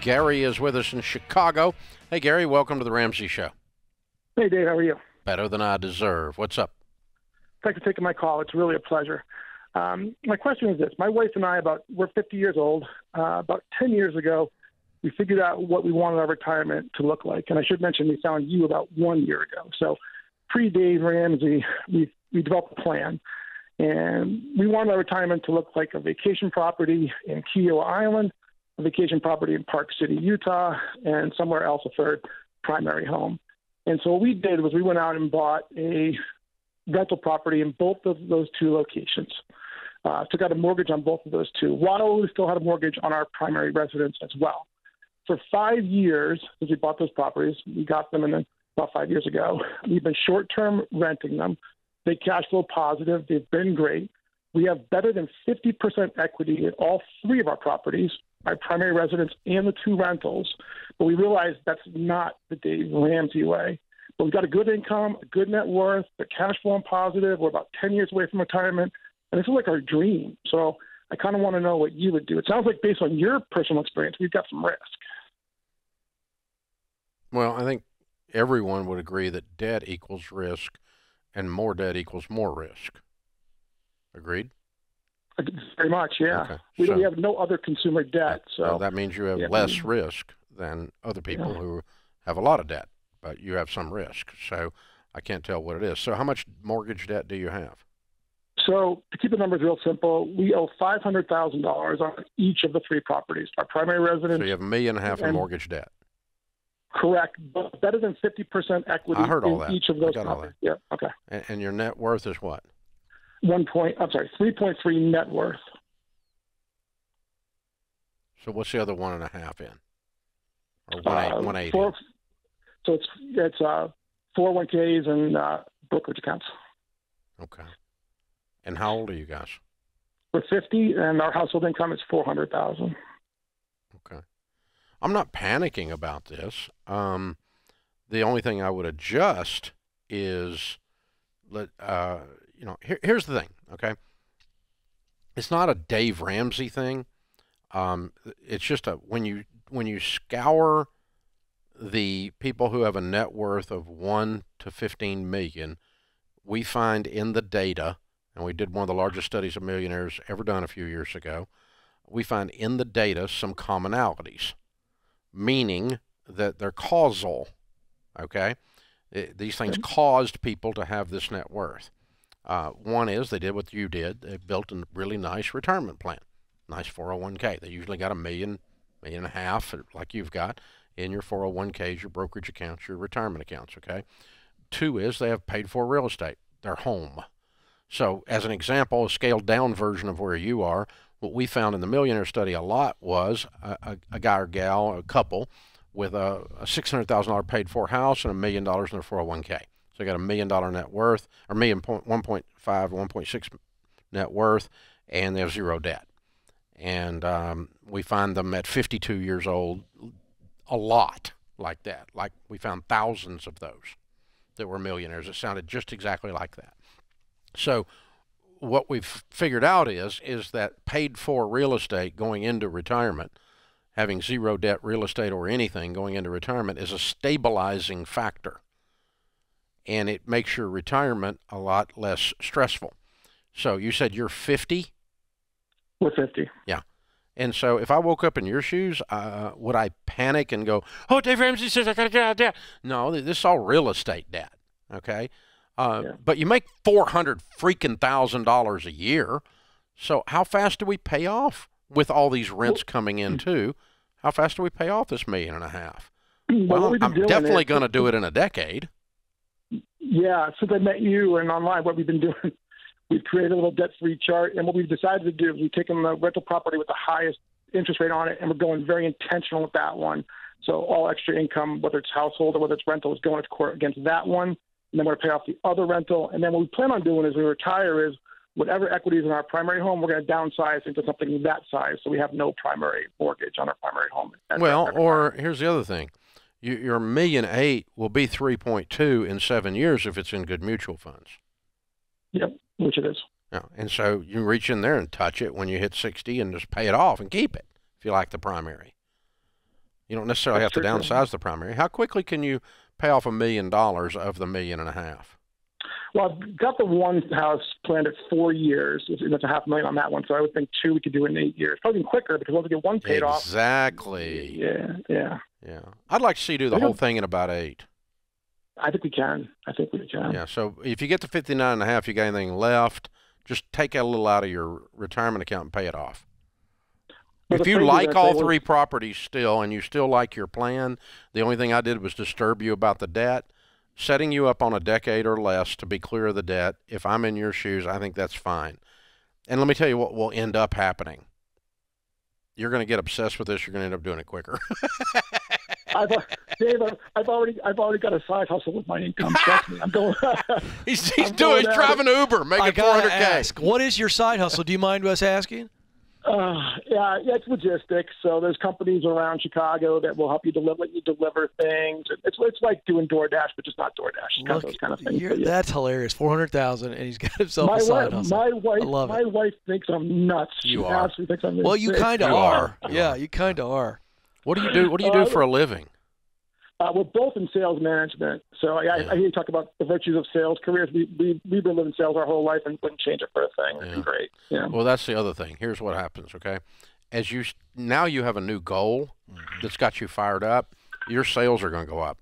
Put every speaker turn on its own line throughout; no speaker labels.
Gary is with us in Chicago. Hey, Gary, welcome to the Ramsey Show.
Hey, Dave, how are you?
Better than I deserve. What's up?
Thanks for taking my call. It's really a pleasure. My question is this. My wife and I, we're 50 years old. About 10 years ago, we figured out what we wanted our retirement to look like. And I should mention we found you about 1 year ago. So pre-Dave Ramsey, we developed a plan. And we wanted our retirement to look like a vacation property in Kiowa Island, a vacation property in Park City, Utah, and somewhere else a third primary home. And so what we did was we went out and bought a rental property in both of those two locations. Took out a mortgage on both of those two, while we still had a mortgage on our primary residence as well. For 5 years, since we bought those properties, we got them about 5 years ago. We've been short-term renting them. They cash flow positive. They've been great. We have better than 50% equity in all three of our properties, our primary residence and the two rentals. But we realized that's not the Dave Ramsey way. But we've got a good income, a good net worth, the cash flow positive. We're about 10 years away from retirement. And this is like our dream. So I kind of want to know what you would do. It sounds like based on your personal experience, we've got some risk.
Well, I think everyone would agree that debt equals risk and more debt equals more risk. Agreed?
Very much, yeah.
Okay.
We have no other consumer debt. So
that means you have less risk than other people who have a lot of debt, but you have some risk. So I can't tell what it is. So how much mortgage debt do you have?
So to keep the numbers real simple, we owe $500,000 on each of the three properties. Our primary residence.
So you have $1.5 million in mortgage debt.
Correct, but better than 50% equity
I heard all that.
each of those properties. Yeah, okay.
And your net worth is what?
3.3 net worth.
So what's the other 1.5 in? Or 180?
So it's 401ks and brokerage accounts.
Okay. And how old are you guys?
We're 50, and our household income is $400,000.
Okay. I'm not panicking about this. The only thing I would adjust is, here's the thing, okay? It's not a Dave Ramsey thing. It's just when you scour the people who have a net worth of 1 to 15 million, we find in the data, and we did one of the largest studies of millionaires ever done a few years ago, we find in the data some commonalities, meaning that they're causal, okay? These things caused people to have this net worth. One is they did what you did. They built a really nice retirement plan, nice 401k. They usually got $1 million, $1.5 million, like you've got, in your 401ks, your brokerage accounts, your retirement accounts, okay? Two is they have paid for real estate, their home. So as an example, a scaled down version of where you are, what we found in the millionaire study a lot was a guy or gal, a couple, with a $600,000 paid for house and $1 million in their 401k. So they got $1 million net worth, or 1.5, 1.6 net worth, and they have zero debt. And we find them at 52 years old, a lot like that. Like we found thousands of those that were millionaires. It sounded just exactly like that. So what we've figured out is that paid for real estate going into retirement, having zero debt real estate or anything going into retirement, is a stabilizing factor. And it makes your retirement a lot less stressful. So you said you're 50?
We're 50.
Yeah. And so if I woke up in your shoes, would I panic and go, oh, Dave Ramsey says I got to get out of debt? No, this is all real estate debt, okay? But you make $400,000 a year. So how fast do we pay off with all these rents coming in too? How fast do we pay off this $1.5 million? Well, I'm definitely going to do it in a decade.
Yeah, since I met you and online, what we've been doing, we've created a little debt-free chart, and what we've decided to do is we've taken the rental property with the highest interest rate on it, and we're going very intentional with that one. So all extra income, whether it's household or whether it's rental, is going to court against that one. And then we're going to pay off the other rental. And then what we plan on doing as we retire is whatever equity is in our primary home, we're going to downsize into something that size so we have no primary mortgage on our primary home.
Well, or here's the other thing. Your $1.8 million will be 3.2 in 7 years if it's in good mutual funds.
Yep, which it is.
Yeah, and so you reach in there and touch it when you hit 60 and just pay it off and keep it if you like the primary. You don't necessarily have to downsize the primary. How quickly can you pay off $1 million of the $1.5 million?
Well, I've got the one house planned at 4 years. That's $500,000 on that one. So I would think 2 we could do in 8 years. Probably quicker because once we get one paid off.
Exactly.
Yeah.
I'd like to see you do the whole thing in about 8.
I think we can.
Yeah. So if you get to 59.5, you got anything left, just take a little out of your retirement account and pay it off. If you like all 3 properties still and you still like your plan, the only thing I did was disturb you about the debt, setting you up on a decade or less to be clear of the debt. If I'm in your shoes, I think that's fine. And let me tell you what will end up happening. You're going to get obsessed with this. You're going to end up doing it quicker.
Dave, I've already got a side hustle with my income. Trust me, I'm going.
He's driving Uber, making $400K.
Ask, what is your side hustle? Do you mind us asking?
Yeah, it's logistics. So there's companies around Chicago that will help you deliver things. It's like doing DoorDash, but just not DoorDash. It's those kind of things.
That's hilarious. $400,000, and he's got himself a side hustle.
My wife thinks I'm nuts.
You are.
She thinks I'm
well, you kind of are. Yeah, you kind of are.
What do you do? What do you do for a living?
We're both in sales management. So I hear you talk about the virtues of sales careers. We've been living sales our whole life and wouldn't change it for a thing. It's great. Yeah.
Well, that's the other thing. Here's what happens, okay? As now you have a new goal that's got you fired up, your sales are going to go up.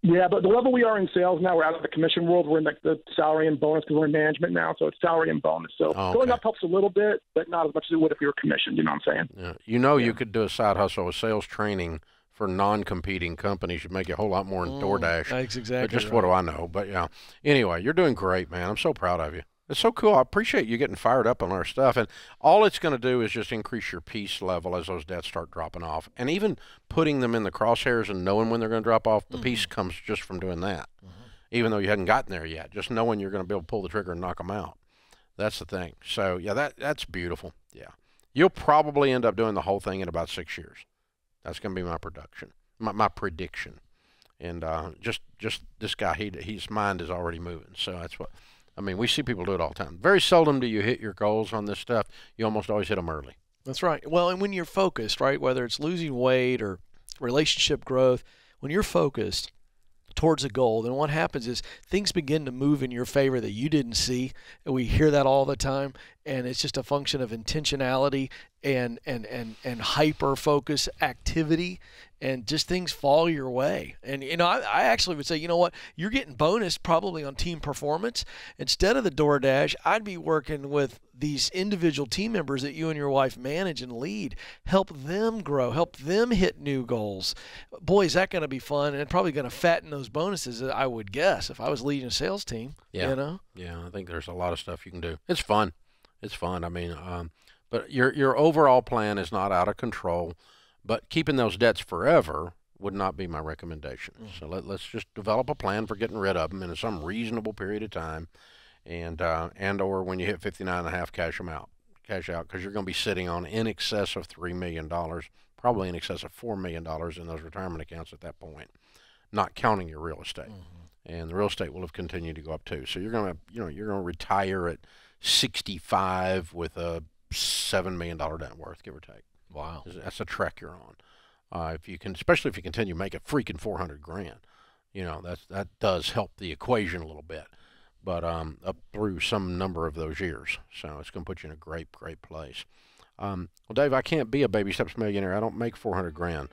Yeah, but the level we are in sales now, we're out of the commission world. We're in the salary and bonus because we're in management now, so it's salary and bonus. So going up helps a little bit, but not as much as it would if you were commissioned. You know what I'm saying?
Yeah. You could do a side hustle with sales training for non-competing companies. You'd make a whole lot more in DoorDash.
That's exactly
but just
right.
What do I know? But yeah. Anyway, you're doing great, man. I'm so proud of you. It's so cool. I appreciate you getting fired up on our stuff. And all it's going to do is just increase your peace level as those debts start dropping off. And even putting them in the crosshairs and knowing when they're going to drop off, the peace comes just from doing that. Even though you hadn't gotten there yet, just knowing you're going to be able to pull the trigger and knock them out. That's the thing. So, yeah, that's beautiful. Yeah. You'll probably end up doing the whole thing in about 6 years. That's going to be my prediction. And just this guy, his mind is already moving. So that's what, I mean, we see people do it all the time. Very seldom do you hit your goals on this stuff. You almost always hit them early.
That's right. Well, and when you're focused, right, whether it's losing weight or relationship growth, when you're focused towards a goal, then what happens is things begin to move in your favor that you didn't see. And we hear that all the time, and it's just a function of intentionality and hyper focus activity, and just things fall your way. And I actually would say, you know what, you're getting bonus probably on team performance. Instead of the DoorDash, I'd be working with these individual team members that you and your wife manage and lead. Help them grow, help them hit new goals. Boy, is that going to be fun, and probably going to fatten those bonuses, I would guess, if I was leading a sales team.
Yeah. Yeah, I think there's a lot of stuff you can do. It's fun. I mean, but your overall plan is not out of control, but keeping those debts forever would not be my recommendation. So let's just develop a plan for getting rid of them in some reasonable period of time, and or when you hit 59.5, cash out, because you're going to be sitting on in excess of $3 million, probably in excess of $4 million in those retirement accounts at that point, not counting your real estate. And the real estate will have continued to go up too. So you're going to retire at 65 with a $7 million net worth, give or take.
Wow,
that's a trek you're on. If you can, especially if you continue to make a freaking $400,000, that does help the equation a little bit. But up through some number of those years, so it's going to put you in a great place. Well, Dave, I can't be a baby steps millionaire. I don't make $400,000.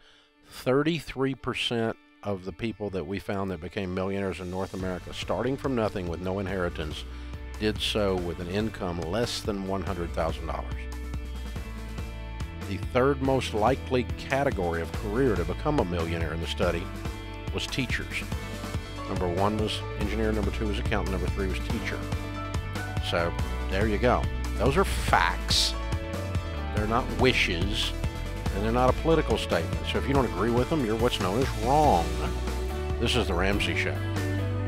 33% of the people that we found that became millionaires in North America, starting from nothing with no inheritance, did so with an income less than $100,000. The third most likely category of career to become a millionaire in the study was teachers. Number 1 was engineer, number 2 was accountant, number 3 was teacher. So there you go. Those are facts. They're not wishes, and they're not a political statement. So if you don't agree with them, you're what's known as wrong. This is The Ramsey Show.